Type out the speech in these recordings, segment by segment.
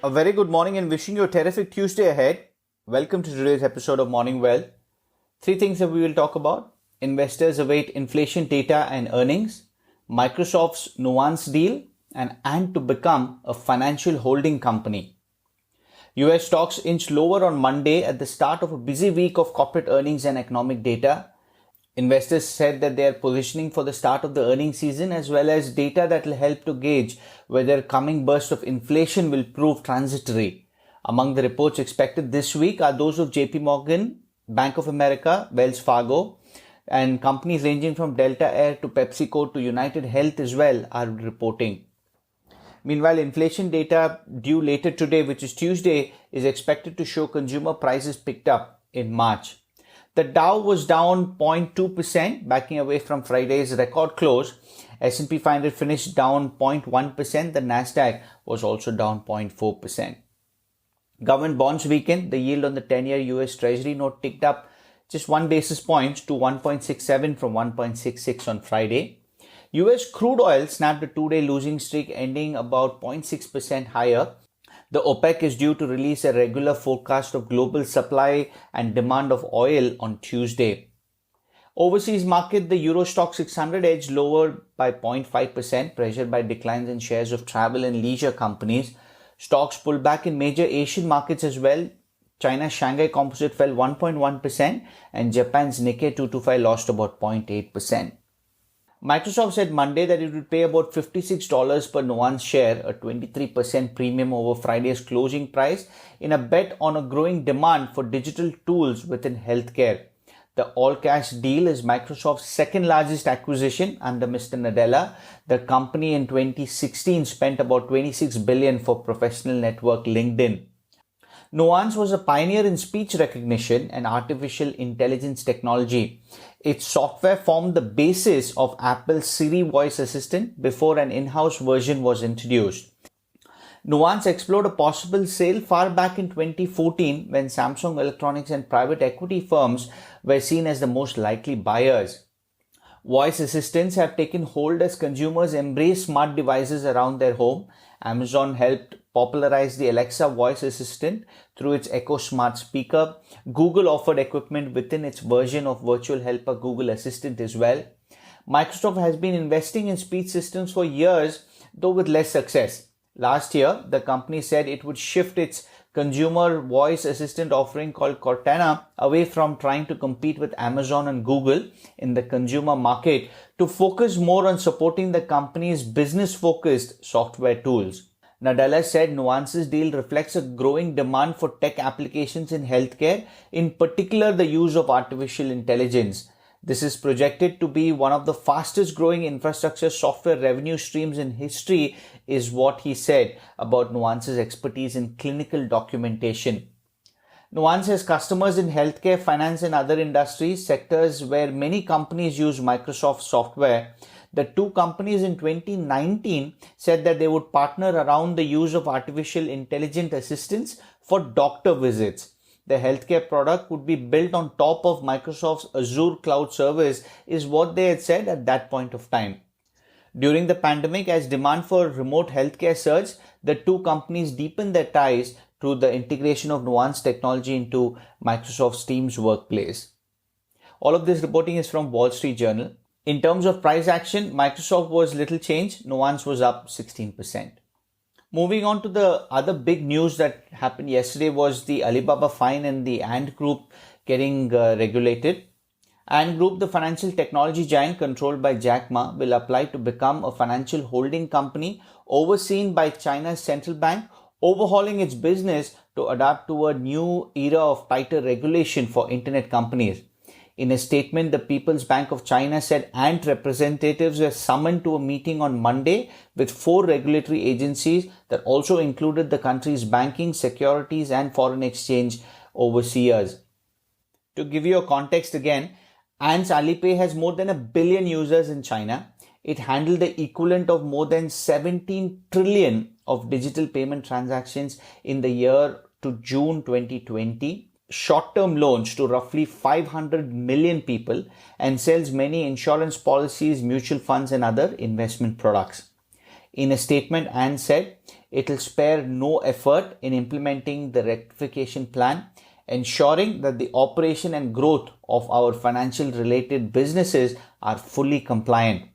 A very good morning and wishing you a terrific Tuesday ahead. Welcome to today's episode of Morning Well. Three things that we will talk about. Investors await inflation data and earnings, Microsoft's Nuance deal, and to become a financial holding company. US stocks inched lower on Monday at the start of a busy week of corporate earnings and economic data. Investors said that they are positioning for the start of the earnings season as well as data that will help to gauge whether coming burst of inflation will prove transitory. Among the reports expected this week are those of JP Morgan, Bank of America, Wells Fargo, and companies ranging from Delta Air to PepsiCo to United Health as well are reporting. Meanwhile, inflation data due later today, which is Tuesday, is expected to show consumer prices picked up in March. The Dow was down 0.2%, backing away from Friday's record close. S&P 500 finished down 0.1%. The Nasdaq was also down 0.4%. Government bonds weakened. The yield on the 10-year US Treasury note ticked up just 1 basis point to 1.67 from 1.66 on Friday. US crude oil snapped a 2-day losing streak, ending about 0.6% higher. The OPEC is due to release a regular forecast of global supply and demand of oil on Tuesday. Overseas market, the Euro Stoxx 600 edged lower by 0.5%, pressured by declines in shares of travel and leisure companies. Stocks pulled back in major Asian markets as well. China's Shanghai Composite fell 1.1% and Japan's Nikkei 225 lost about 0.8%. Microsoft said Monday that it would pay about $56 per Nuance share, a 23% premium over Friday's closing price, in a bet on a growing demand for digital tools within healthcare. The all-cash deal is Microsoft's second largest acquisition under Mr. Nadella. The company in 2016 spent about $26 billion for professional network LinkedIn. Nuance was a pioneer in speech recognition and artificial intelligence technology. Its software formed the basis of Apple's Siri voice assistant before an in-house version was introduced. Nuance explored a possible sale far back in 2014 when Samsung Electronics and private equity firms were seen as the most likely buyers. Voice assistants have taken hold as consumers embrace smart devices around their home. Amazon helped popularize the Alexa voice assistant through its Echo Smart speaker. Google offered equipment within its version of virtual helper Google Assistant as well. Microsoft has been investing in speech systems for years, though with less success. Last year, the company said it would shift its consumer voice assistant offering called Cortana away from trying to compete with Amazon and Google in the consumer market to focus more on supporting the company's business-focused software tools. Nadella said Nuance's deal reflects a growing demand for tech applications in healthcare, in particular the use of artificial intelligence. This is projected to be one of the fastest growing infrastructure software revenue streams in history, is what he said about Nuance's expertise in clinical documentation. Nuance has customers in healthcare, finance and other industries, sectors where many companies use Microsoft software. The two companies in 2019 said that they would partner around the use of artificial intelligent assistants for doctor visits. The healthcare product would be built on top of Microsoft's Azure cloud service, is what they had said at that point of time. During the pandemic, as demand for remote healthcare surged, the two companies deepened their ties through the integration of Nuance technology into Microsoft's Teams workplace. All of this reporting is from Wall Street Journal. In terms of price action, Microsoft was little changed. Nuance was up 16%. Moving on to the other big news that happened yesterday was the Alibaba fine and the Ant Group getting regulated. Ant Group, the financial technology giant controlled by Jack Ma, will apply to become a financial holding company overseen by China's central bank, overhauling its business to adapt to a new era of tighter regulation for internet companies. In a statement, the People's Bank of China said Ant representatives were summoned to a meeting on Monday with 4 regulatory agencies that also included the country's banking, securities and foreign exchange overseers. To give you a context again, Ant's Alipay has more than 1 billion users in China. It handled the equivalent of more than 17 trillion of digital payment transactions in the year to June 2020. Short-term loans to roughly 500 million people and sells many insurance policies, mutual funds and other investment products. In a statement, Ant said, it will spare no effort in implementing the rectification plan, ensuring that the operation and growth of our financial related businesses are fully compliant.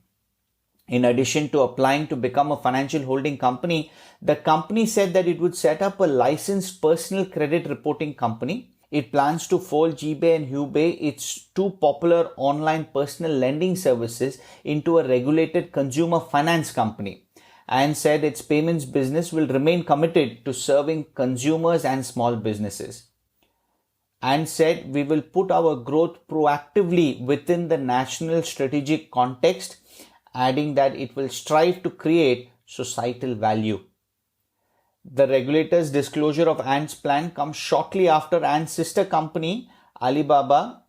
In addition to applying to become a financial holding company, the company said that it would set up a licensed personal credit reporting company. It plans to fold GBay and Hubei, its two popular online personal lending services, into a regulated consumer finance company, and said its payments business will remain committed to serving consumers and small businesses. And said, we will put our growth proactively within the national strategic context, adding that it will strive to create societal value. The regulator's disclosure of Ant's plan comes shortly after Ant's sister company, Alibaba,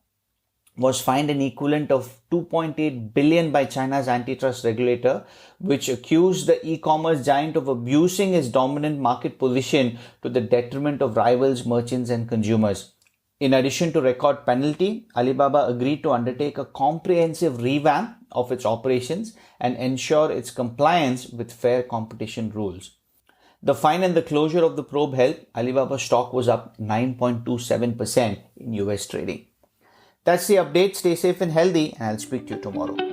was fined an equivalent of 2.8 billion by China's antitrust regulator, which accused the e-commerce giant of abusing its dominant market position to the detriment of rivals, merchants, and consumers. In addition to record penalty, Alibaba agreed to undertake a comprehensive revamp of its operations and ensure its compliance with fair competition rules. The fine and the closure of the probe helped Alibaba stock was up 9.27% in US trading. That's the update. Stay safe and healthy, and I'll speak to you tomorrow.